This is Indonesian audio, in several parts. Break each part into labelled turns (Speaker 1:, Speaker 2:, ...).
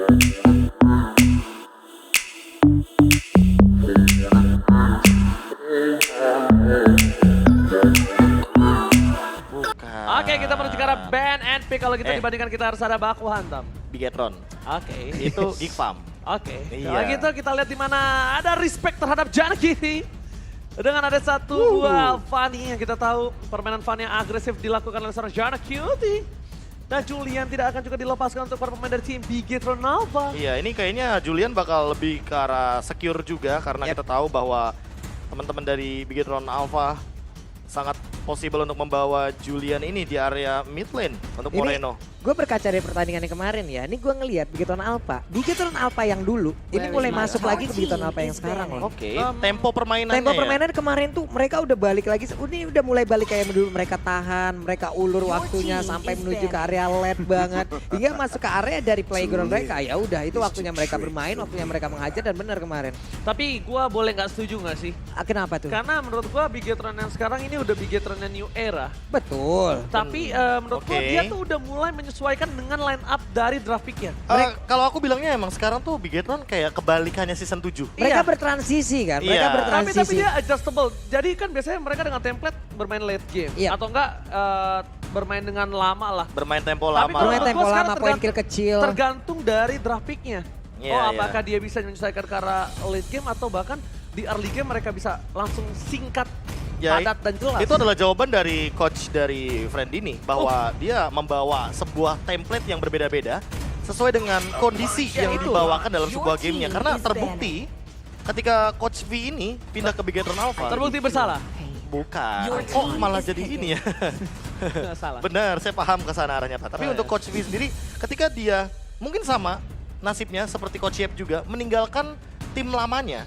Speaker 1: Oke, kita menuju ke arah ban and pick. Kalau kita dibandingkan kita harus ada baku hantam.
Speaker 2: Bigetron.
Speaker 1: Oke.
Speaker 2: Itu Geek Farm.
Speaker 1: Oke.
Speaker 2: Iya.
Speaker 1: Kalau gitu kita lihat di mana ada respect terhadap Janaki. Dengan ada satu dua Fanny yang kita tahu permainan Fanny yang agresif dilakukan oleh seorang Janaki. Dan Julian tidak akan juga dilepaskan untuk para pemain dari tim Bigetron Alpha.
Speaker 2: Iya, ini kayaknya Julian bakal lebih ke arah secure juga karena kita tahu bahwa teman-teman dari Bigetron Alpha sangat possible untuk membawa Julian ini di area mid lane untuk Moreno.
Speaker 3: Gue berkaca dari pertandingan yang kemarin ya, ini gue ngelihat Bigetron Alpha yang dulu, ini mulai masuk lagi ke Bigetron Alpha yang sekarang loh.
Speaker 2: Oke, tempo permainannya
Speaker 3: Tempo permainan kemarin tuh mereka udah balik lagi, ini udah mulai balik kayak dulu, mereka tahan, mereka ulur waktunya sampai menuju ke area late banget. Hingga masuk ke area dari playground mereka, ya udah itu waktunya mereka bermain, waktunya mereka mengajar dan benar kemarin.
Speaker 1: Tapi gue boleh nggak setuju nggak sih?
Speaker 3: Kenapa tuh?
Speaker 1: Karena menurut gue Bigetron yang sekarang ini udah Bigetron yang new era.
Speaker 3: Betul.
Speaker 1: Tapi menurut gue dia tuh udah mulai menyesuaikan dengan line up dari draft pick-nya.
Speaker 2: Kalau aku bilangnya emang sekarang tuh Bigetron kayak kebalikannya season 7.
Speaker 3: Mereka bertransisi kan, mereka bertransisi.
Speaker 1: Tapi dia adjustable. Jadi kan biasanya mereka dengan template bermain late game. Atau enggak bermain dengan lama lah.
Speaker 2: Bermain tempo
Speaker 1: Tapi
Speaker 2: lama.
Speaker 3: Bermain tempo lama, poin kill kecil.
Speaker 1: Tergantung dari draft pick-nya.
Speaker 2: Iya,
Speaker 1: Apakah dia bisa menyesuaikan ke arah late game atau bahkan di early game mereka bisa langsung singkat, padat dan jelas.
Speaker 2: Itu adalah jawaban dari coach dari Friendini bahwa dia membawa sebuah template yang berbeda-beda sesuai dengan kondisi yang dibawakan dalam sebuah gamenya. Karena terbukti ketika coach V ini pindah ke Bigetron Alpha.
Speaker 1: Terbukti bersalah.
Speaker 2: Bukan. Kok malah jadi ini ya?
Speaker 1: Salah.
Speaker 2: Benar, saya paham ke sana arahnya Pak. Tapi untuk coach V sendiri ketika dia mungkin sama nasibnya seperti coach Yep juga meninggalkan tim lamanya.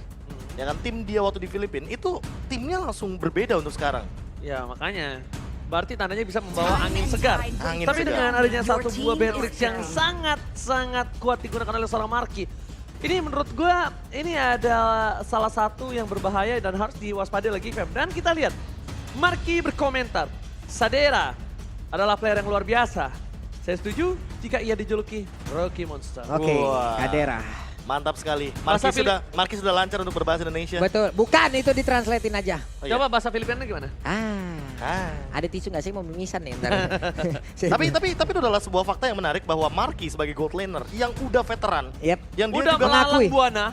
Speaker 2: Ya kan tim dia waktu di Filipina itu timnya langsung berbeda untuk sekarang.
Speaker 1: Ya makanya berarti tandanya bisa membawa angin segar. Tapi
Speaker 2: segar.
Speaker 1: dengan adanya satu buah Benrix yang sangat kuat digunakan oleh seorang Marky. Ini menurut gue ini ada salah satu yang berbahaya dan harus diwaspadai lagi Fem. Dan kita lihat Marky berkomentar, Sadera adalah player yang luar biasa. Saya setuju jika ia dijuluki Rookie Monster.
Speaker 3: Oke, Kadera.
Speaker 2: Mantap sekali. Marky sudah lancar untuk berbahasa Indonesia.
Speaker 3: Betul, bukan itu ditranslatein aja.
Speaker 2: Oh, iya?
Speaker 1: Coba bahasa Filipina gimana?
Speaker 3: Ada tisu nggak sih mau mimisan nih ntar.
Speaker 2: tapi itu adalah sebuah fakta yang menarik bahwa Marky sebagai gold laner yang udah veteran, yang dia
Speaker 1: udah
Speaker 2: juga
Speaker 1: melalang buana.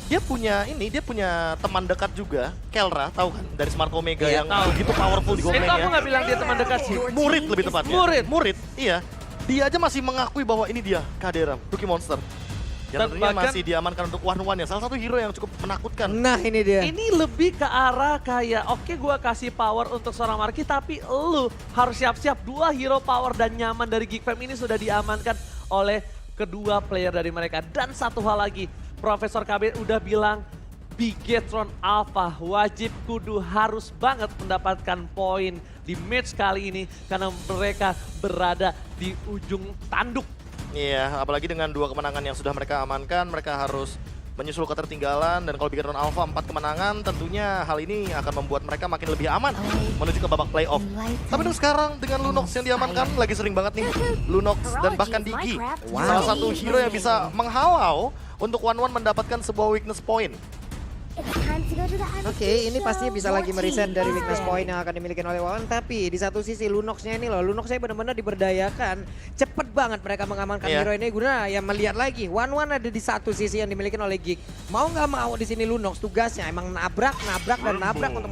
Speaker 2: Dia punya teman dekat juga, Kelra, tahu kan dari Smart Omega yang
Speaker 1: tahu.
Speaker 2: begitu powerful di gold
Speaker 1: Itu
Speaker 2: lane
Speaker 1: aku nggak bilang dia teman dekat sih.
Speaker 2: Murid lebih tepatnya.
Speaker 1: Murid.
Speaker 2: Iya. Dia aja masih mengakui bahwa ini dia Kadera, Rookie Monster. Yang tentunya masih diamankan untuk one-one ya. Salah satu hero yang cukup menakutkan.
Speaker 3: Nah ini dia.
Speaker 1: Ini lebih ke arah kayak oke gua kasih power untuk seorang Marky tapi lu harus siap-siap 2 hero power dan nyaman dari Geek Fam ini sudah diamankan oleh kedua player dari mereka. Dan satu hal lagi, Profesor KB udah bilang Bigetron Alpha wajib kudu harus banget mendapatkan poin di match kali ini karena mereka berada di ujung tanduk.
Speaker 2: Iya, apalagi dengan 2 kemenangan yang sudah mereka amankan, mereka harus menyusul ketertinggalan dan kalau Bigetron Alpha 4 kemenangan tentunya hal ini akan membuat mereka makin lebih aman menuju ke babak playoff. Tapi untuk sekarang dengan Lunox yang diamankan lagi sering banget nih Lunox dan bahkan Digi. Salah satu hero yang bisa menghalau untuk one-one mendapatkan sebuah weakness point.
Speaker 3: Oke, ini pastinya bisa lagi mereset dari weakness point yang akan dimiliki oleh Wawan. Tapi di satu sisi Lunox-nya ini loh, Lunox-nya benar-benar diberdayakan. Cepet banget mereka mengamankan hero ini. Guna ya melihat lagi, one-one ada di satu sisi yang dimiliki oleh Geek. Mau nggak mau di sini Lunox tugasnya emang nabrak untuk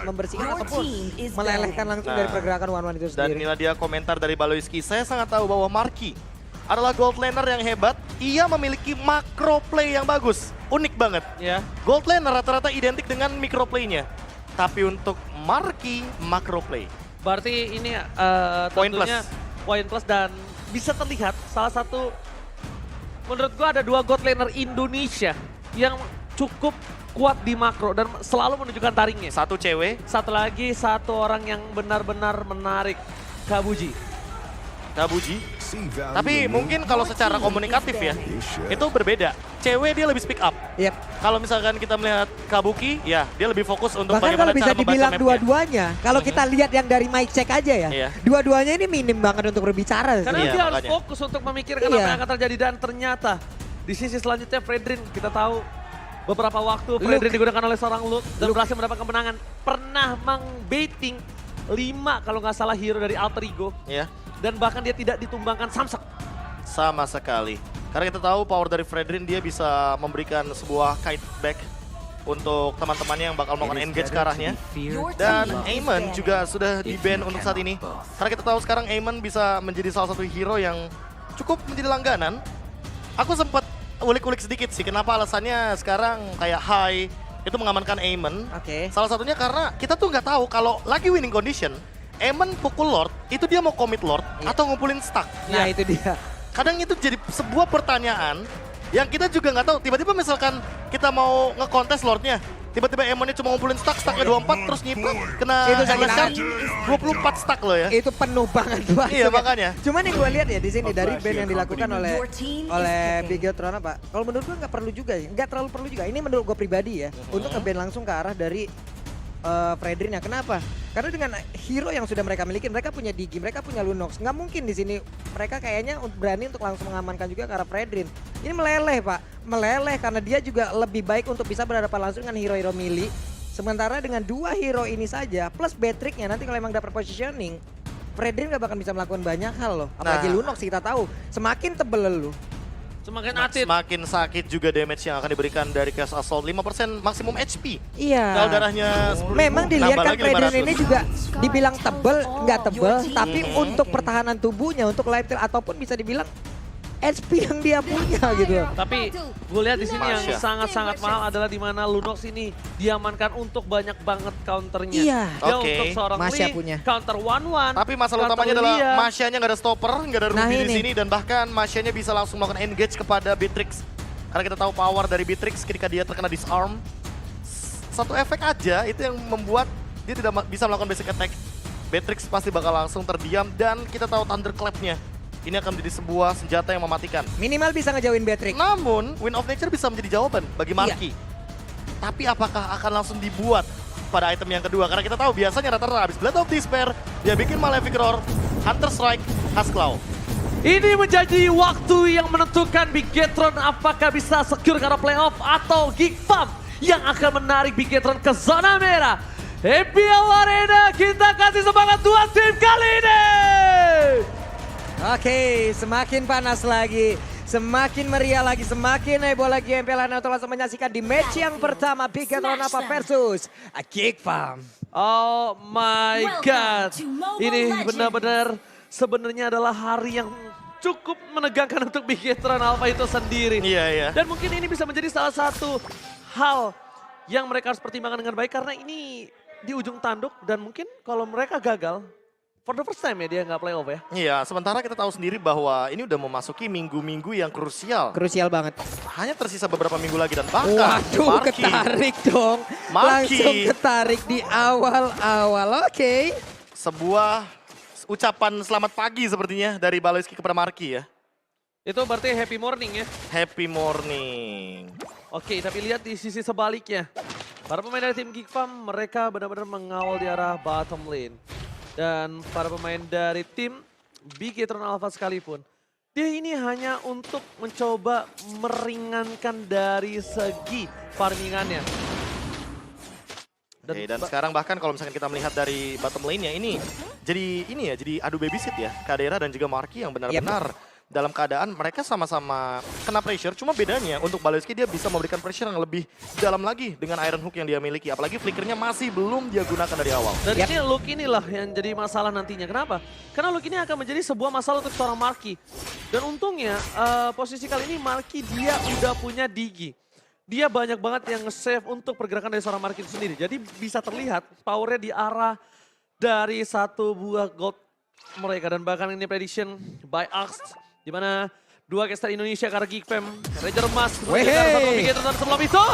Speaker 3: membersihkan ataupun melelehkan langsung dari pergerakan one-one itu
Speaker 2: Dan
Speaker 3: sendiri.
Speaker 2: inilah dia komentar dari Baloyski. Saya sangat tahu bahwa Marky adalah gold laner yang hebat. Ia memiliki macro play yang bagus. Unik banget.
Speaker 1: Ya.
Speaker 2: Gold laner rata-rata identik dengan micro play-nya. Tapi untuk Marky, macro play.
Speaker 1: Berarti ini
Speaker 2: Poin
Speaker 1: tentunya poin plus dan bisa terlihat salah satu menurut gua ada 2 gold laner Indonesia yang cukup kuat di makro dan selalu menunjukkan taringnya.
Speaker 2: Satu cewek.
Speaker 1: Satu lagi satu orang yang benar-benar menarik, Kabuji.
Speaker 2: Tapi mungkin kalau secara komunikatif ya, itu berbeda. Cewek dia lebih speak up.
Speaker 3: Yep.
Speaker 2: Kalau misalkan kita melihat Kabuki, ya dia lebih fokus untuk
Speaker 3: Bahkan
Speaker 2: bagaimana
Speaker 3: kalau bisa
Speaker 2: cara membaca
Speaker 3: dibilang
Speaker 2: mapnya.
Speaker 3: dua-duanya, kalau kita lihat yang dari mic check aja ya,
Speaker 2: Iya.
Speaker 3: dua-duanya ini minim banget untuk berbicara.
Speaker 1: Karena
Speaker 2: Iya,
Speaker 1: dia harus
Speaker 2: makanya.
Speaker 1: fokus untuk memikirkan apa yang akan terjadi dan ternyata Di sisi selanjutnya Fredrin, kita tahu beberapa waktu Fredrin digunakan oleh seorang Luke dan berhasil mendapatkan kemenangan. Pernah meng-baiting 5 kalau nggak salah hero dari Alter Ego.
Speaker 2: Ya,
Speaker 1: Dan bahkan dia tidak ditumbangkan Samsak.
Speaker 2: sama sekali. Karena kita tahu power dari Fredrin, dia bisa memberikan sebuah kite back untuk teman-temannya yang bakal melakukan engage ke arahnya. Dan Aemon juga sudah di-ban untuk saat ini. Karena kita tahu sekarang Aemon bisa menjadi salah satu hero yang cukup menjadi langganan. Aku sempat ulik-ulik sedikit sih, kenapa alasannya sekarang kayak High itu mengamankan Aemon.
Speaker 3: Oke.
Speaker 2: Salah satunya karena kita tuh nggak tahu kalau lagi winning condition, Aemon pukul Lord, itu dia mau commit Lord atau ngumpulin stack.
Speaker 3: Nah itu dia.
Speaker 2: Kadang itu jadi sebuah pertanyaan yang kita juga nggak tahu. Tiba-tiba misalkan kita mau ngekontes Lordnya, tiba-tiba Aemonnya cuma ngumpulin stacknya 24 terus nyiprat kena
Speaker 3: Itu sakit
Speaker 2: Alashard,
Speaker 3: hati.
Speaker 2: 24 stack loh ya.
Speaker 3: Itu penuh banget masuk
Speaker 2: Iya,
Speaker 3: ya.
Speaker 2: makanya.
Speaker 3: Cuman yang gue lihat ya di sini dari band yang dilakukan oleh Bigetron apa? Kalau menurut gue nggak perlu juga ya, nggak terlalu perlu juga. Ini menurut gue pribadi ya, untuk nge-ban langsung ke arah dari Fredrin ya. Kenapa? Karena dengan hero yang sudah mereka miliki, mereka punya Digi, mereka punya Lunox. Nggak mungkin di sini mereka kayaknya berani untuk langsung mengamankan juga ke arah Fredrin. Ini meleleh Pak, meleleh karena dia juga lebih baik untuk bisa berhadapan langsung dengan hero-hero melee. Sementara dengan 2 hero ini saja plus Beatrix-nya nanti kalau emang dapat positioning, Fredrin gak bakal bisa melakukan banyak hal loh. Apalagi
Speaker 2: Nah.
Speaker 3: Lunox kita taw, semakin tebel lu.
Speaker 1: Semakin atit.
Speaker 2: Semakin sakit juga damage yang akan diberikan dari Chaos Assault, 5% maksimum HP.
Speaker 3: Iya.
Speaker 2: Kalau darahnya 10.000,
Speaker 3: Memang dilihat
Speaker 2: nambah
Speaker 3: kan
Speaker 2: lagi
Speaker 3: Fredrin
Speaker 2: 500.
Speaker 3: ini juga dibilang tebel, nggak tebel, tapi untuk pertahanan tubuhnya, untuk life steal ataupun bisa dibilang HP yang dia punya gitu.
Speaker 1: Tapi gue lihat di sini yang
Speaker 2: Masya.
Speaker 1: sangat-sangat mahal adalah di mana Lunox ini diamankan untuk banyak banget counternya.
Speaker 3: Iya.
Speaker 1: Dia
Speaker 2: Oke.
Speaker 1: untuk seorang
Speaker 3: Masya
Speaker 1: Lee,
Speaker 3: punya.
Speaker 1: counter 1-1.
Speaker 2: Tapi masalah
Speaker 1: counter
Speaker 2: utamanya adalah
Speaker 1: Lilia.
Speaker 2: Masya-nya nggak ada stopper, nggak ada
Speaker 3: Nah
Speaker 2: Ruby di
Speaker 3: ini.
Speaker 2: sini, dan bahkan Masya-nya bisa langsung melakukan engage kepada Beatrix. Karena kita tahu power dari Beatrix ketika dia terkena disarm, satu efek aja itu yang membuat dia tidak bisa melakukan basic attack. Beatrix pasti bakal langsung terdiam, dan kita tahu Thunderclap-nya. Ini akan menjadi sebuah senjata yang mematikan.
Speaker 3: Minimal bisa ngejauhin Beatrix.
Speaker 2: Namun, Wind of Nature bisa menjadi jawaban bagi Marky. Tapi apakah akan langsung dibuat pada item yang kedua? Karena kita tahu biasanya rata-rata habis Blade of Despair, dia bikin Malefic Roar, Hunter Strike, Huskclaw.
Speaker 1: Ini menjadi waktu yang menentukan Bigetron apakah bisa secure karena playoff atau Geek Farm yang akan menarik Bigetron ke zona merah. EPL Arena, kita kasih semangat 2 tim kali ini.
Speaker 3: Oke, semakin panas lagi, semakin meriah lagi, semakin heboh lagi MPL Arena untuk langsung menyaksikan di match yang pertama Bigetron apa versus Geek Farm.
Speaker 1: Oh my god. Ini benar-benar sebenarnya adalah hari yang cukup menegangkan untuk Bigetron Alpha itu sendiri.
Speaker 2: Iya, iya.
Speaker 1: Dan mungkin ini bisa menjadi salah satu hal yang mereka harus pertimbangkan dengan baik karena ini di ujung tanduk dan mungkin kalau mereka gagal, for the first time ya dia nggak playoff ya.
Speaker 2: Iya, sementara kita tahu sendiri bahwa ini udah memasuki minggu-minggu yang krusial.
Speaker 3: Krusial banget.
Speaker 2: Hanya tersisa beberapa minggu lagi dan bahkan
Speaker 3: Waduh,
Speaker 2: Marky,
Speaker 3: ketarik dong.
Speaker 2: Marky.
Speaker 3: Langsung ketarik di awal-awal. Oke.
Speaker 2: sebuah ucapan selamat pagi sepertinya dari Baloyski kepada Marky ya.
Speaker 1: Itu berarti happy morning ya.
Speaker 2: Happy morning.
Speaker 1: Oke, tapi lihat di sisi sebaliknya. Para pemain dari tim Geek Farm mereka benar-benar mengawal di arah bottom lane. Dan para pemain dari tim Bigetron Alpha sekalipun, dia ini hanya untuk mencoba meringankan dari segi farmingannya.
Speaker 2: Oke, dan sekarang bahkan kalau misalkan kita melihat dari bottom lane-nya ini jadi adu babysit ya. Kadera dan juga Marky yang benar-benar dalam keadaan mereka sama-sama kena pressure. Cuma bedanya untuk Baloyski dia bisa memberikan pressure yang lebih dalam lagi dengan Iron Hook yang dia miliki. Apalagi flickernya masih belum dia gunakan dari awal.
Speaker 1: Dan ini look inilah yang jadi masalah nantinya. Kenapa? Karena look ini akan menjadi sebuah masalah untuk seorang Marky. Dan untungnya posisi kali ini Marky dia udah punya Digi. Dia banyak banget yang nge-save untuk pergerakan dari seorang Marky itu sendiri. Jadi bisa terlihat powernya di arah dari satu buah gold mereka. Dan bahkan ini prediction by Axe. Di mana dua caster Indonesia karena Geek Fam, Ranger Emas, satu Bigetron dan sebelum itu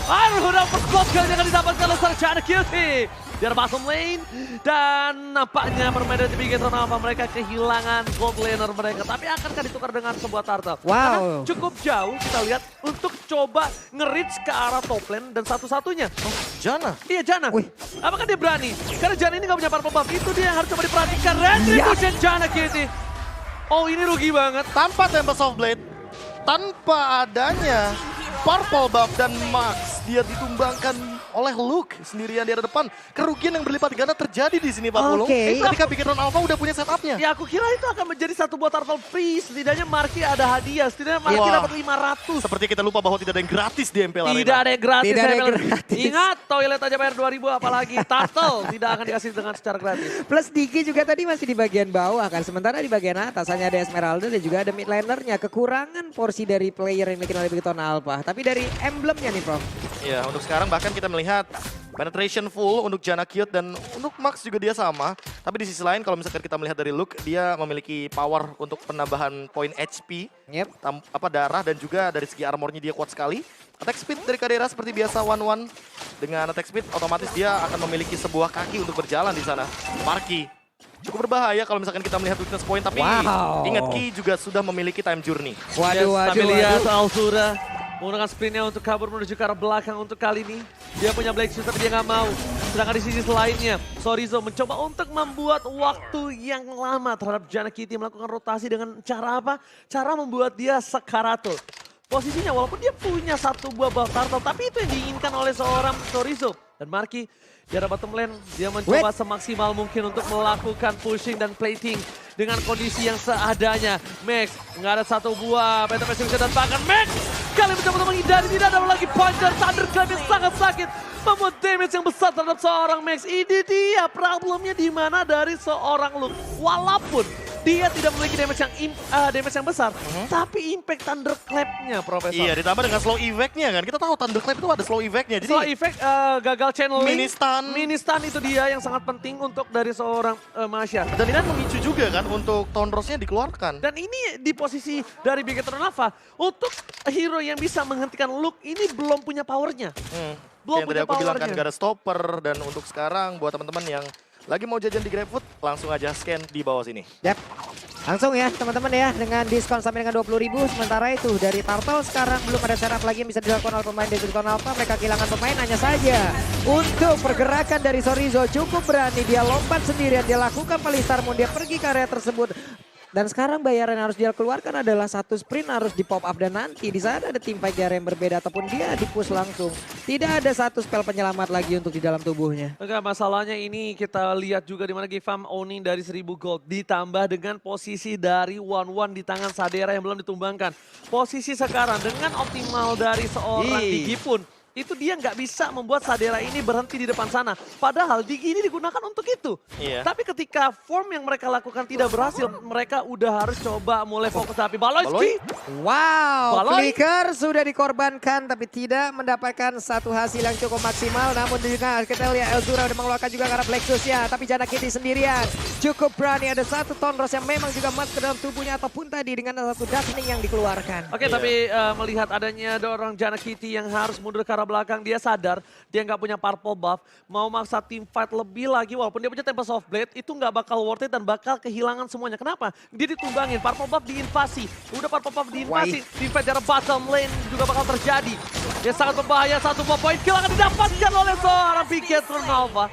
Speaker 1: Iron Hood first blood kali ini akan didapatkan oleh Sarjana Cutie di arah bottom lane. Dan nampaknya permainan dari Bigetron Alpha mereka kehilangan gold laner mereka, tapi akankah ditukar dengan sebuah turtle? Karena cukup jauh kita lihat untuk coba nge-reach ke arah top lane dan satu-satunya
Speaker 2: Janna.
Speaker 1: iya Janna. Apakah dia berani? Karena Janna ini gak punya purple buff, itu dia yang harus coba diperhatikan. Retribution Janna Cutie. Oh ini rugi banget.
Speaker 2: Tanpa Tempest of Blade, tanpa adanya Purple Buff dan Max, dia ditumbangkan oleh Luke sendirian di depan. Kerugian yang berlipat ganda terjadi di sini Pak Pulung.
Speaker 3: Oke.
Speaker 2: Ketika Big Hero Alpha udah punya setupnya.
Speaker 1: Ya aku kira itu akan menjadi satu buah turtle free. Setidaknya Marky ada hadiah. Setidaknya Marky
Speaker 2: Wah.
Speaker 1: dapat 500.
Speaker 2: Seperti kita lupa bahwa tidak ada yang gratis di MPL Arena.
Speaker 1: Tidak ada yang gratis.
Speaker 3: Tidak ada yang
Speaker 1: MPL.
Speaker 3: gratis.
Speaker 1: Ingat, toilet aja bayar 2.000 apalagi turtle tidak akan dikasih dengan secara gratis.
Speaker 3: Plus Diki juga tadi masih di bagian bawah kan. Sementara di bagian atas hanya ada Esmeralda dan juga ada mid lanernya. Kekurangan porsi dari player yang dimiliki oleh Bigton Alpha. Tapi dari emblemnya nih Prof.
Speaker 2: Ya, untuk sekarang bahkan kita melihat penetration full untuk Janna Cute dan untuk Max juga dia sama. Tapi di sisi lain kalau misalkan kita melihat dari Luke, dia memiliki power untuk penambahan poin HP,
Speaker 3: Yep.
Speaker 2: darah dan juga dari segi armornya dia kuat sekali. Attack speed dari Kadera seperti biasa 1-1. Dengan attack speed otomatis dia akan memiliki sebuah kaki untuk berjalan di sana. Marky cukup berbahaya kalau misalkan kita melihat weakness point, tapi
Speaker 3: Wow.
Speaker 2: ingat Ki juga sudah memiliki time journey.
Speaker 1: Tapi lihat Alzura menggunakan sprintnya untuk kabur menuju ke arah belakang untuk kali ini. Dia punya Black Shoes tapi dia nggak mau. Sedangkan di sisi lainnya, Sorizo mencoba untuk membuat waktu yang lama terhadap Janna Kitty melakukan rotasi dengan cara apa? Cara membuat dia sekaratul. Posisinya walaupun dia punya satu buah buff turtle, tapi itu yang diinginkan oleh seorang Sorizo. Dan Marky di arah bottom lane, dia mencoba semaksimal mungkin untuk melakukan pushing dan plating dengan kondisi yang seadanya. Max nggak ada satu buah Phantom Messenger dan bahkan Max kali mencoba menghindari, tidak ada lagi pointer Thunderclap yang sangat sakit membuat damage yang besar terhadap seorang Max. Ini dia problemnya di mana dari seorang Luke. Walaupun dia tidak memiliki damage yang besar, tapi impact Thunderclap-nya, Profesor.
Speaker 2: Iya, ditambah dengan slow effect-nya kan. Kita tahu Thunderclap itu ada slow effect-nya. Jadi
Speaker 1: Slow effect, gagal channeling.
Speaker 2: Mini
Speaker 1: Stun itu dia yang sangat penting untuk dari seorang Masya.
Speaker 2: dan ini memicu juga kan untuk Thundrose-nya dikeluarkan.
Speaker 1: Dan ini di posisi dari Big Hero Alpha untuk hero yang bisa menghentikan Luke ini belum punya powernya. Belum
Speaker 2: Yang
Speaker 1: punya
Speaker 2: tadi aku bilang kan
Speaker 1: powernya.
Speaker 2: gak ada stopper, dan untuk sekarang buat teman-teman yang lagi mau jajan di GrabFood, langsung aja scan di bawah sini.
Speaker 3: Yap. Langsung ya teman-teman ya dengan diskon sampai dengan 20.000. Sementara itu dari Turtle sekarang belum ada setup lagi yang bisa dilakukan oleh pemain dari Bigton Alpha. Mereka kehilangan pemain hanya saja untuk pergerakan dari Sorizo cukup berani. Dia lompat sendirian, dia lakukan Palistar Moon, dia pergi ke area tersebut. Dan sekarang bayaran yang harus dia keluarkan adalah satu sprint harus di pop up dan nanti di sana ada tim fight yang berbeda ataupun dia di push langsung. Tidak ada satu spell penyelamat lagi untuk di dalam tubuhnya.
Speaker 1: Enggak, masalahnya ini kita lihat juga di mana Gifam owning dari 1000 gold ditambah dengan posisi dari 1-1 di tangan Sadera yang belum ditumbangkan. Posisi sekarang dengan optimal dari seorang Digi pun itu dia nggak bisa membuat Sadera ini berhenti di depan sana. Padahal Digi ini digunakan untuk itu.
Speaker 2: Iya.
Speaker 1: Tapi ketika form yang mereka lakukan tidak berhasil, mereka udah harus coba mulai fokus. Tapi Baloyski,
Speaker 3: Wow,
Speaker 1: Baloi.
Speaker 3: Flicker sudah dikorbankan tapi tidak mendapatkan satu hasil yang cukup maksimal. Namun juga kita lihat Elzura udah mengeluarkan juga karena Black Shoes-nya. Tapi Janna Kitty sendirian cukup berani. Ada satu Thundrose yang memang juga masuk ke dalam tubuhnya ataupun tadi dengan satu Darkening yang dikeluarkan.
Speaker 1: Oke, tapi melihat adanya orang Janna Kitty yang harus mundur ke arah belakang, dia sadar dia nggak punya purple buff, mau maksa team fight lebih lagi walaupun dia punya Tempest of Blade, itu nggak bakal worth it dan bakal kehilangan semuanya. Kenapa? Dia ditumbangin, purple buff diinvasi, udah purple buff diinvasi, team fight dari bottom lane juga bakal terjadi. Dia sangat berbahaya, satu buah poin kill akan didapatkan oleh seorang Big Hero Alpha.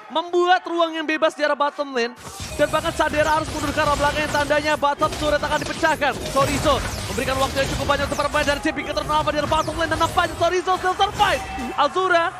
Speaker 1: Membuat ruang yang bebas di arah bottom lane. Dan bahkan Sadera harus mundur ke arah belakang yang tandanya bottom turret akan dipecahkan. Sorizo memberikan waktu yang cukup banyak untuk bermain dari Big Hero Alpha di arah bottom lane. Dan nampaknya Sorizo still survive. Alzura.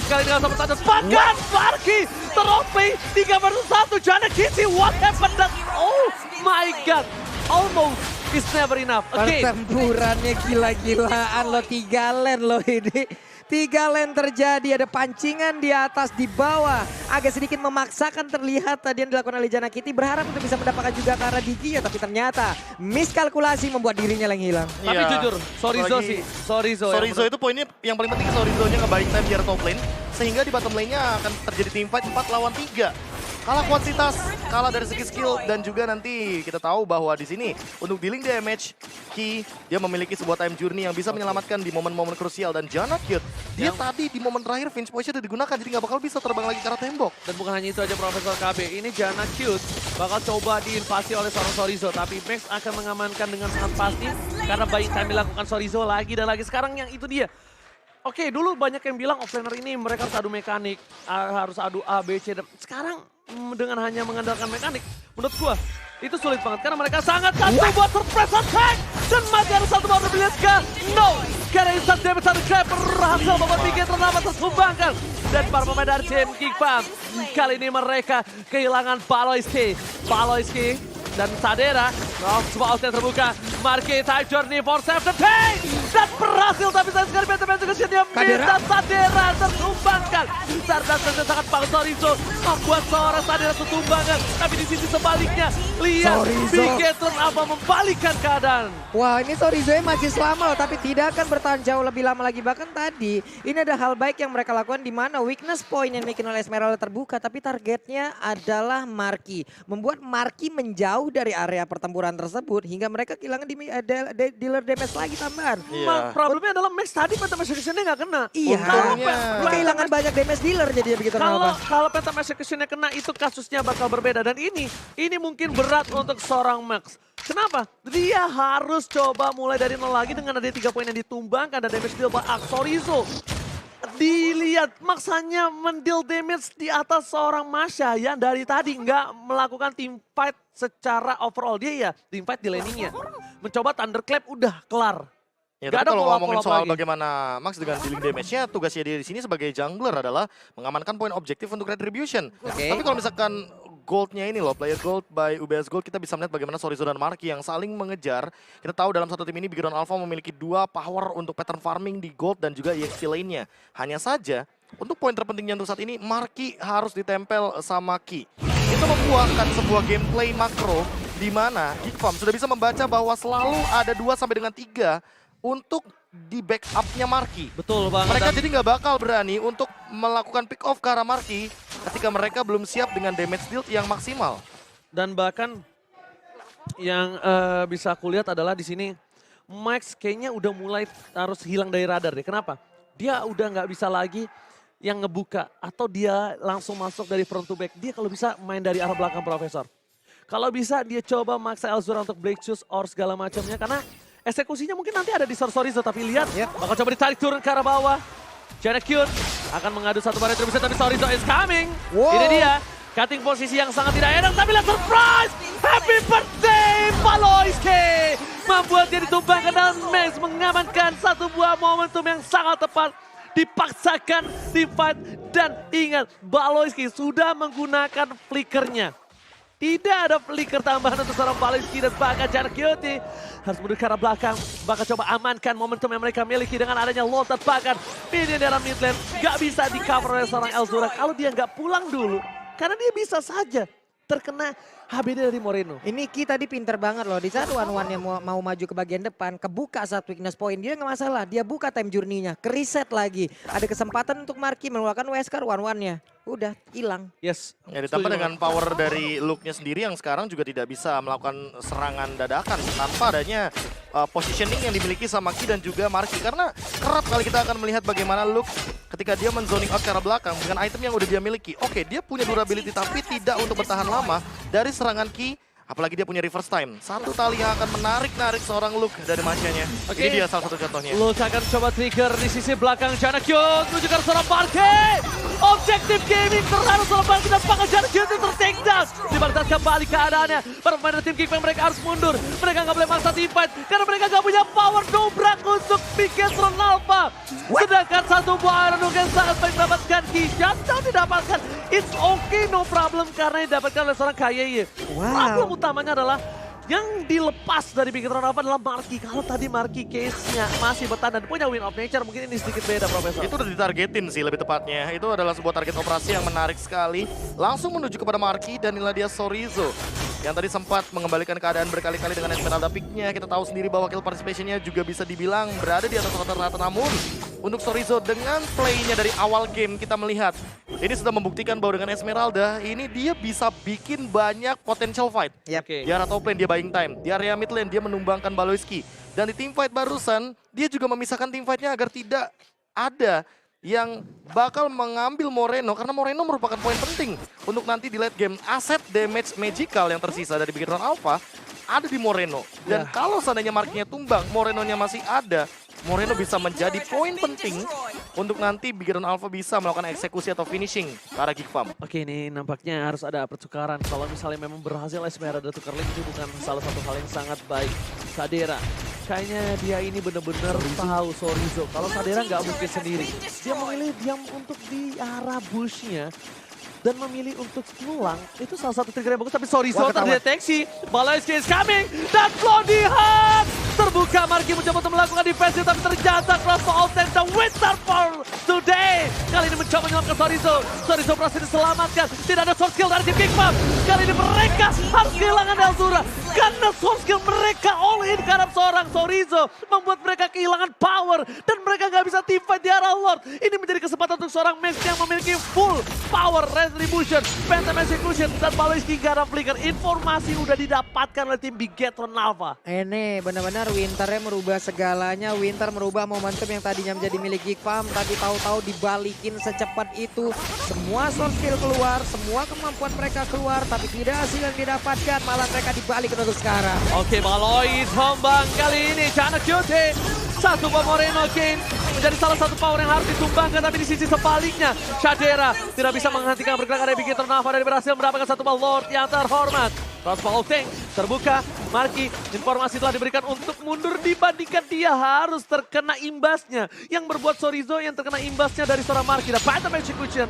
Speaker 1: Kali ini sama tanda. Bahkan Marky teropi 3 versus 1. Janna Kitty, what happened? Oh my god. Almost is never enough. Oke.
Speaker 3: Pertempurannya gila-gilaan loh, 3 lane loh ini. 3 lane terjadi, ada pancingan di atas, di bawah. Agak sedikit memaksakan terlihat tadi yang dilakukan oleh Janna Kitty. Berharap untuk bisa mendapatkan juga ke arah Digi ya, tapi ternyata miskalkulasi membuat dirinya yang hilang.
Speaker 1: Tapi
Speaker 2: Iya,
Speaker 1: jujur, Sorizo
Speaker 2: apalagi
Speaker 1: sih. Sorizo
Speaker 2: itu poinnya yang paling penting, Sorizo-nya nge-buying time di area top lane. Sehingga di bottom lane-nya akan terjadi team fight 4 lawan 3. Kalah kuantitas, kalah dari segi skill, dan juga nanti kita tahu bahwa di sini untuk dealing damage, Ki dia memiliki sebuah time journey yang bisa menyelamatkan di momen-momen krusial. Dan Janna Cute, dia tadi di momen terakhir Finch Poise-nya udah digunakan, jadi nggak bakal bisa terbang lagi ke arah tembok.
Speaker 1: Dan bukan hanya itu aja Profesor KB, ini Janna Cute bakal coba diinvasi oleh seorang Sorizo. Tapi Max akan mengamankan dengan sangat pasti karena buying time dilakukan Sorizo lagi dan lagi. Sekarang yang itu dia. Oke, dulu banyak yang bilang offlaner ini mereka harus adu mekanik, harus adu A, B, C. Dan sekarang dengan hanya mengandalkan mekanik, menurut gua itu sulit banget karena mereka sangat satu buat surprise attack dan masih ada satu motor brilliant kah? No, karena instant damage satu trap berhasil membuat Bikin terlambat tersumbangkan dan para pemain dari tim Geek Fam kali ini mereka kehilangan Baloyski dan Sadera. Semua outlet terbuka. Marki type journey for save the day. Dan berhasil tapi saya sekali bete-bete dia minta Sadera tersumbangkan. Sardas sangat bagus Sorizo membuat seorang Sadera tersumbangkan. Tapi di sisi sebaliknya lihat Bigetron apa membalikkan keadaan.
Speaker 3: Wah, ini Sorizo masih selamat tapi tidak akan bertahan jauh lebih lama lagi. Bahkan tadi ini ada hal baik yang mereka lakukan di mana weakness point yang dimiliki oleh Esmeralda terbuka tapi targetnya adalah Marki. Membuat Marki menjauh dari area pertempuran tersebut hingga mereka kehilangan dealer damage lagi tambahan.
Speaker 2: Iya.
Speaker 1: Problemnya adalah Max tadi Phantom Execution-nya nggak kena.
Speaker 3: Iya,
Speaker 2: Untungnya.
Speaker 3: kehilangan banyak damage dealer jadinya begitu.
Speaker 1: Kalau Phantom Execution-nya kena itu kasusnya bakal berbeda. Dan ini mungkin berat untuk seorang Max. Kenapa? Dia harus coba mulai dari nol lagi dengan ada 3 poin yang ditumbangkan dan damage deal by Axorizo. Dilihat maksanya mendeal damage di atas seorang Masha yang dari tadi nggak melakukan team fight secara overall. Dia ya team fight di laningnya. Mencoba Thunderclap udah kelar.
Speaker 2: Ya,
Speaker 1: Gak
Speaker 2: tapi
Speaker 1: ada
Speaker 2: kalau ngomongin
Speaker 1: follow-up
Speaker 2: soal
Speaker 1: lagi.
Speaker 2: bagaimana Max dengan dealing damage-nya, tugasnya dia di sini sebagai jungler adalah mengamankan poin objektif untuk Retribution.
Speaker 3: Oke.
Speaker 2: Tapi kalau misalkan goldnya ini loh, player gold by UBS Gold, kita bisa melihat bagaimana Sorizo dan Marki yang saling mengejar. Kita tahu dalam satu tim ini Big Drone Alpha memiliki 2 power untuk pattern farming di gold dan juga EXP lainnya. Hanya saja, untuk poin terpentingnya untuk saat ini, Marki harus ditempel sama Ki. Itu membuahkan sebuah gameplay makro di mana Geek Farm sudah bisa membaca bahwa selalu ada 2 sampai dengan 3 untuk di backup-nya Marki.
Speaker 1: Betul banget.
Speaker 2: Mereka jadi nggak bakal berani untuk melakukan pick off ke arah Marki ketika mereka belum siap dengan damage deal yang maksimal.
Speaker 1: Dan bahkan yang bisa aku lihat adalah di sini Max kayaknya udah mulai harus hilang dari radar deh. Kenapa? Dia udah nggak bisa lagi yang ngebuka atau dia langsung masuk dari front to back. Dia kalau bisa main dari arah belakang Profesor. Kalau bisa dia coba maksa Elzura untuk break shoes or segala macamnya karena eksekusinya mungkin nanti ada di Sorizo, tapi lihat bakal coba ditarik turun ke arah bawah. Janacute akan mengadu satu barang terbesar tapi Sorizo is coming.
Speaker 3: Wow.
Speaker 1: Ini dia, cutting posisi yang sangat tidak enak tapi lihat surprise. Happy birthday Baloyski. Membuat dia ditumbangkan dan Max mengamankan satu buah momentum yang sangat tepat. Dipaksakan di fight dan ingat Baloyski sudah menggunakan flickernya. Tidak ada flicker tambahan untuk seorang Baloyski dan bahkan Janacute harus mundur ke arah belakang. Bakal coba amankan momentum yang mereka miliki dengan adanya loncat bahkan minion dalam mid lane. Gak bisa di cover oleh seorang Elzura kalau dia gak pulang dulu. Karena dia bisa saja terkena HBD dari Moreno.
Speaker 3: Ini Ki tadi pinter banget loh. Di saat One yang mau maju ke bagian depan, kebuka satu weakness point, dia nggak masalah. Dia buka time journey-nya, kereset lagi. Ada kesempatan untuk Marki mengeluarkan Wesker One-nya. Udah hilang.
Speaker 1: Yes.
Speaker 2: Ya, ditambah dengan power dari Luke-nya sendiri yang sekarang juga tidak bisa melakukan serangan dadakan tanpa adanya positioning yang dimiliki sama Ki dan juga Marki. Karena kerap kali kita akan melihat bagaimana Luke ketika dia men-zoning out ke arah belakang dengan item yang udah dia miliki. Oke, dia punya durability tapi tidak untuk bertahan lama dari serangan Ki. Apalagi dia punya reverse time. Satu tali yang akan menarik seorang Luke dari Masha-nya.
Speaker 1: Oke.
Speaker 2: Ini dia salah satu contohnya.
Speaker 1: Luke akan coba trigger di sisi belakang Janacute menuju ke arah seorang Parke. Objektif gaming terlalu seorang Parke dan bahkan Janacute ter-take down. Dibalas kembali keadaannya. Para pemain dari tim Geek Fam mereka harus mundur. Mereka nggak boleh maksa team fight karena mereka nggak punya power dobrak untuk Bigetron Alpha. Sedangkan satu buah Iron Hook yang sangat baik mendapatkan Ki. Jatuh didapatkan. It's okay, no problem karena didapatkan oleh seorang KYY.
Speaker 3: Wow.
Speaker 1: Problem utamanya adalah yang dilepas dari Bigetron Alpha adalah Marki. Kalau tadi Marki case-nya masih bertahan dan punya Win of Nature, mungkin ini sedikit beda, Profesor.
Speaker 2: Itu udah ditargetin sih lebih tepatnya. Itu adalah sebuah target operasi yang menarik sekali. Langsung menuju kepada Marki dan inilah dia Sorizo. Yang tadi sempat mengembalikan keadaan berkali-kali dengan Esmeralda pick-nya. Kita tahu sendiri bahwa kill participation-nya juga bisa dibilang berada di atas rata-rata. Namun untuk Sorizo dengan play-nya dari awal game kita melihat. Ini sudah membuktikan bahwa dengan Esmeralda ini dia bisa bikin banyak potential fight.
Speaker 3: Yap.
Speaker 1: Oke.
Speaker 2: Di area top lane dia buying time, di area mid lane dia menumbangkan Baloyski. Dan di team fight barusan, dia juga memisahkan team fight-nya agar tidak ada yang bakal mengambil Moreno. Karena Moreno merupakan poin penting untuk nanti di late game. Aset damage magical yang tersisa dari Bigetron Alpha ada di Moreno. Dan kalau seandainya marknya tumbang, Morenonya masih ada, Moreno bisa menjadi poin penting untuk nanti Bigetron Alpha bisa melakukan eksekusi atau finishing ke arah Geek Farm.
Speaker 1: Oke, ini nampaknya harus ada pertukaran. Kalau misalnya memang berhasil Esmeralda tukar link itu bukan salah satu hal yang sangat baik. Sadera, kayaknya dia ini benar-benar tahu Sorizo. Kalau Sadera nggak mungkin sendiri. Dia memilih diam untuk di arah bushnya. Dan memilih untuk pulang, itu salah satu trigger yang bagus. Tapi Sorizo terdeteksi. Balai is coming. Dan Flodihan terbuka. Marky mencoba untuk melakukan defensive. Tapi ternyata Crossbow Outland the winner for today. Kali ini mencoba menyelamatkan Sorizo. Sorizo berhasil diselamatkan. Tidak ada source skill dari tim Big Mom. Kali ini mereka harus kehilangan Elzura. Karena source skill mereka all in karena seorang Sorizo. Membuat mereka kehilangan power. Dan mereka nggak bisa team fight di arah Lord. Ini menjadi kesempatan untuk seorang Max yang memiliki full power retribution, phantom execution, dan Baloiski garap flicker. Informasi udah didapatkan oleh tim Bigetron Alpha.
Speaker 3: Ini benar-benar Winternya merubah segalanya. Winter merubah momentum yang tadinya menjadi milik Geek Farm. Tapi tahu-tahu dibalikin secepat itu. Semua source skill keluar, semua kemampuan mereka keluar. Tapi tidak hasil yang didapatkan, malah mereka dibalik untuk sekarang.
Speaker 1: Oke, Balois hombang kali ini. Chana Kyute. Satu Moreno Kane menjadi salah satu power yang harus ditumbangkan. Tapi di sisi sebaliknya, Shadera tidak bisa menghentikan pergerakan dari Bigetron Alpha dan berhasil mendapatkan satu ball Lord yang terhormat. Crossbow tank terbuka, Marky informasi telah diberikan untuk mundur dibandingkan dia harus terkena imbasnya. Yang berbuat Sorizo yang terkena imbasnya dari seorang Marky. Dan Phantom Execution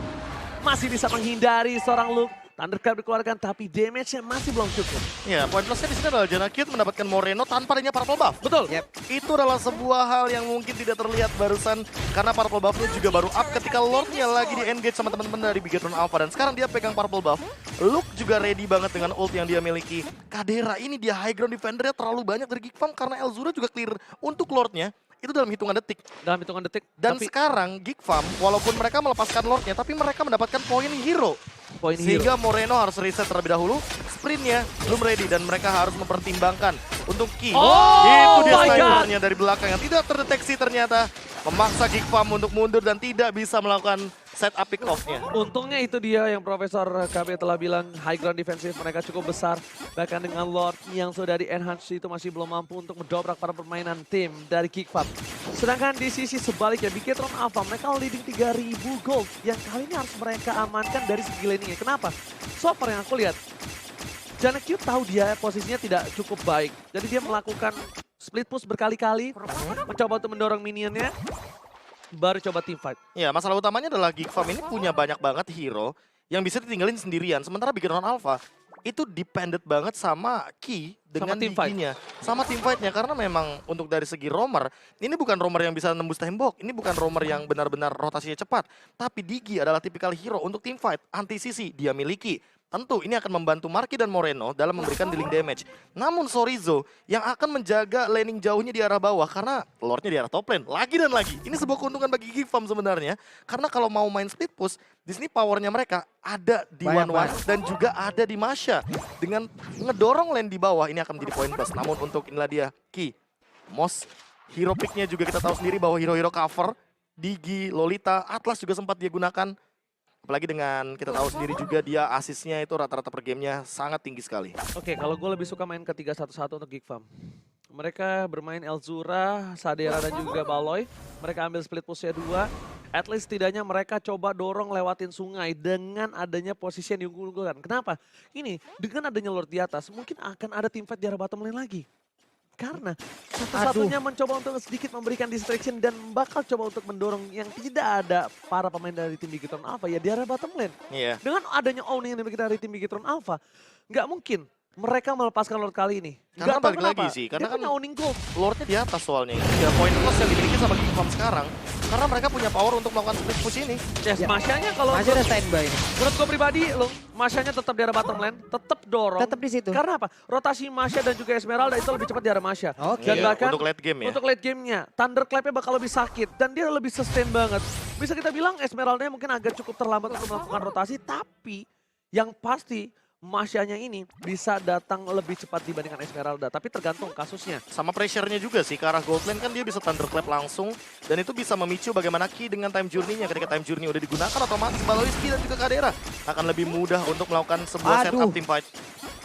Speaker 1: masih bisa menghindari seorang Luke. Thunderclap dikeluarkan tapi damage-nya masih belum cukup.
Speaker 2: Ya, poin plusnya di sini adalah Janakut mendapatkan Moreno tanpa adanya purple buff.
Speaker 1: Betul.
Speaker 2: Itu adalah sebuah hal yang mungkin tidak terlihat barusan karena purple buff-nya juga baru up ketika Lord-nya lagi di-engage sama teman-teman dari Bigetron Alpha. Dan sekarang dia pegang purple buff. Luke juga ready banget dengan ult yang dia miliki. Kadera ini dia high ground defender-nya terlalu banyak dari Geek Farm karena Elzura juga clear untuk Lord-nya. Itu dalam hitungan detik. Dan
Speaker 1: tapi
Speaker 2: sekarang Geek Farm walaupun mereka melepaskan Lord-nya tapi mereka mendapatkan poin hero. Sehingga Moreno harus reset terlebih dahulu. Sprintnya belum ready dan mereka harus mempertimbangkan untuk Ki. Itu dia snipernya dari belakang yang tidak terdeteksi ternyata. Memaksa Geek Farm untuk mundur dan tidak bisa melakukan setup pick off-nya.
Speaker 1: Untungnya itu dia yang Profesor KB telah bilang high ground defensive mereka cukup besar. Bahkan dengan Lord yang sudah di-enhance itu masih belum mampu untuk mendobrak para permainan tim dari Geek Farm. Sedangkan di sisi sebaliknya Bigetron Alpha mereka leading 3.000 gold yang kali ini harus mereka amankan dari segi laningnya. Kenapa? So far yang aku lihat, Janakut tahu dia posisinya tidak cukup baik. Jadi dia melakukan split push berkali-kali, mencoba untuk mendorong minionnya, baru coba team fight.
Speaker 2: Ya, masalah utamanya adalah Geek Farm ini punya banyak banget hero yang bisa ditinggalin sendirian. Sementara Bigetron Alpha itu dependent banget sama Ki dengan giginya. Sama team fight-nya. Karena memang untuk dari segi roamer, ini bukan roamer yang bisa nembus tembok. Ini bukan roamer yang benar-benar rotasinya cepat. Tapi Digi adalah tipikal hero untuk team fight. Anti-CC dia miliki. Tentu ini akan membantu Marky dan Moreno dalam memberikan dealing damage. Namun Sorizo yang akan menjaga laning jauhnya di arah bawah karena Lordnya di arah top lane. Lagi dan lagi. Ini sebuah keuntungan bagi Geek Farm sebenarnya. Karena kalau mau main split push, di sini powernya mereka ada di One dan juga ada di Masha. Dengan ngedorong lane di bawah ini akan menjadi poin plus. Namun untuk inilah dia Ki. Most hero picknya juga kita tahu sendiri bahwa hero-hero cover. Digi, Lolita, Atlas juga sempat dia gunakan. Apalagi dengan kita tahu sendiri juga dia asisnya itu rata-rata per gamenya sangat tinggi sekali.
Speaker 1: Oke, kalau gue lebih suka main ke 3-1-1 untuk Geek Farm. Mereka bermain Elzura, Sadera dan juga Baloy. Mereka ambil split push-nya 2. At least setidaknya mereka coba dorong lewatin sungai dengan adanya posisi yang diunggulkan. Kenapa? Ini dengan adanya Lord di atas mungkin akan ada team fight di arah bottom lane lagi. Karena satu-satunya mencoba untuk sedikit memberikan distraction dan bakal coba untuk mendorong yang tidak ada para pemain dari tim Bigetron Alpha ya di arah bottom lane.
Speaker 2: Iya.
Speaker 1: Dengan adanya owning yang dimiliki dari tim Bigetron Alpha, nggak mungkin mereka melepaskan Lord kali ini.
Speaker 2: Karena balik lagi sih, karena
Speaker 1: dia punya owning gold.
Speaker 2: Lordnya di atas soalnya. Ya poin plus yang dimiliki sama Geek Farm sekarang. Karena mereka punya power untuk melakukan split push ini.
Speaker 1: Yes, Masya-nya kalau
Speaker 3: Masih ada standby ini.
Speaker 1: menurut gue pribadi, Masya-nya tetap di arah bottom lane, tetap dorong.
Speaker 3: Tetap di situ.
Speaker 1: Karena apa? Rotasi Masya dan juga Esmeralda itu lebih cepat di arah Masya.
Speaker 3: Oke.
Speaker 1: Dan
Speaker 2: Iya,
Speaker 1: bahkan
Speaker 2: untuk late game ya.
Speaker 1: untuk late game-nya, Thunderclap-nya bakal lebih sakit dan dia lebih sustain banget. Bisa kita bilang Esmeralda mungkin agak cukup terlambat untuk melakukan rotasi, tapi yang pasti Masya-nya ini bisa datang lebih cepat dibandingkan Esmeralda, tapi tergantung kasusnya.
Speaker 2: Sama pressure-nya juga sih, ke arah gold lane kan dia bisa thunderclap langsung. Dan itu bisa memicu bagaimana Ki dengan time journey-nya. Ketika time journey udah digunakan, otomatis Baloiski dan juga Kadera akan lebih mudah untuk melakukan sebuah setup team fight.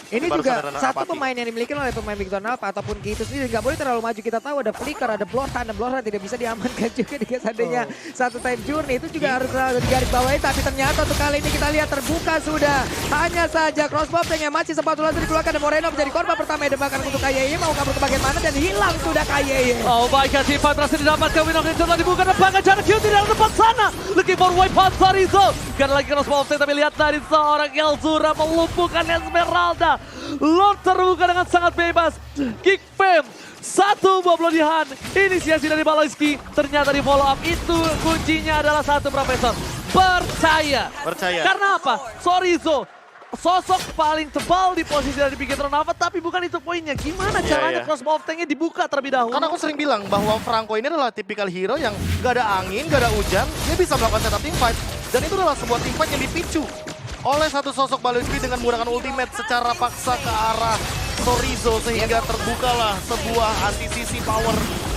Speaker 3: Ini
Speaker 2: Baru
Speaker 3: juga
Speaker 2: sadar anak
Speaker 3: satu
Speaker 2: apati.
Speaker 3: pemain yang dimiliki oleh pemain Victor Alpha ataupun Gitu sendiri nggak boleh terlalu maju. Kita tahu ada Flicker, ada Bloodhound, dan Bloodhound tidak bisa diamankan juga jika seandainya satu time journey itu juga harus selalu digarisbawahi. Tapi ternyata untuk kali ini kita lihat terbuka sudah. Hanya saja crossbow yang masih sempat langsung dikeluarkan dan Moreno menjadi korban pertama yang dibakar untuk KYY. Mau kabur ke bagian mana dan hilang sudah KYY.
Speaker 1: Oh my god, team fight berhasil didapatkan. Winok itu telah dibuka dan bahkan jarak Cutie dari depan sana. Looking for wipeout Sarizo. Gak ada lagi crossbow tapi lihat dari seorang Elzura melumpuhkan Esmeralda. Lord terbuka dengan sangat bebas. Geek Fam, satu buah pelatihan. Inisiasi dari Baloyski. Ternyata di follow up itu kuncinya adalah satu Profesor. Percaya.
Speaker 2: Percaya.
Speaker 1: Karena apa? Sorizo. Sosok paling tebal di posisi dari Bigetron Alpha, tapi bukan itu poinnya. Gimana caranya crossbow of tanknya dibuka terlebih dahulu?
Speaker 2: Karena aku sering bilang bahwa Franco ini adalah tipikal hero yang gak ada angin, gak ada hujan, dia bisa melakukan setup teamfight. Dan itu adalah sebuah teamfight yang dipicu oleh satu sosok Baloyski dengan menggunakan ultimate secara paksa ke arah Sorizo sehingga terbukalah sebuah anti-CC power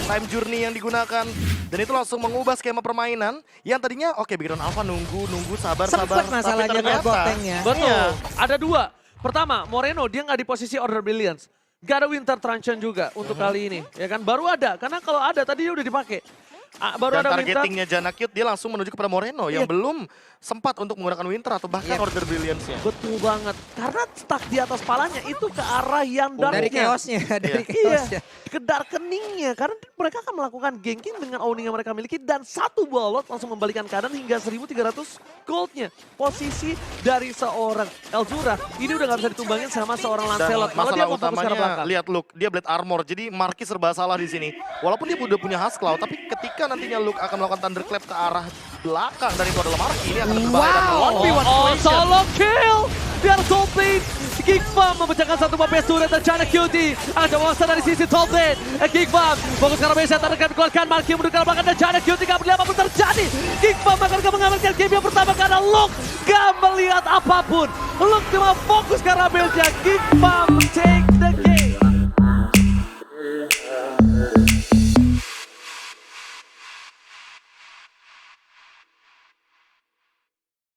Speaker 2: time journey yang digunakan. Dan itu langsung mengubah skema permainan yang tadinya oke Bigetron Alpha nunggu sabar.
Speaker 3: Sempet masalahnya crossbow tanknya.
Speaker 1: Betul.
Speaker 2: Iya.
Speaker 1: Ada dua. Pertama, Moreno dia nggak di posisi Order Brilliance. Gak ada Winter Truncheon juga untuk kali ini. Ya kan, baru ada. Karena kalau ada tadi dia udah dipakai. Baru
Speaker 2: Dan
Speaker 1: ada Winter.
Speaker 2: targetingnya Janakut dia langsung menuju kepada Moreno yang belum sempat untuk menggunakan Winter atau bahkan Order Brilliance-nya.
Speaker 1: Betul banget. Karena stuck di atas palanya itu ke arah yang
Speaker 3: Dari
Speaker 1: darknya.
Speaker 3: chaosnya, dari
Speaker 1: Iya,
Speaker 3: chaosnya.
Speaker 1: ke darkeningnya. Karena mereka akan melakukan ganking dengan owning yang mereka miliki. Dan satu buah lot langsung membalikan keadaan hingga 1.300 goldnya. Posisi dari seorang Elzura. Ini udah gak bisa ditumbangin sama seorang
Speaker 2: Dan
Speaker 1: Lancelot. Kalau dia
Speaker 2: masalah
Speaker 1: mau fokus ke arah
Speaker 2: utamanya
Speaker 1: belakang.
Speaker 2: lihat Luke, dia Blade Armor. Jadi Marquis serba salah di sini. Walaupun dia udah punya Huskclaw, tapi ketika nantinya Luke akan melakukan Thunderclap ke arah belakang dan itu adalah Marquis, ini akan berbahaya dan
Speaker 3: Wow.
Speaker 2: 1v1
Speaker 1: Oh,
Speaker 2: situation.
Speaker 1: solo kill. Biar Tolblade. Geekbomb memecahkan satu buah Pesture dan China Cutie. Ada wawasan dari sisi Tolblade. Geekbomb fokus ke arah base terdekat dikeluarkan. Marquis mendekat ke belakang dan China Cutie gak melihat apapun terjadi. Geekbomb akan mengamankan game yang pertama karena Luke gak melihat apapun. Luke cuma fokus ke arah build-nya. Geekbomb take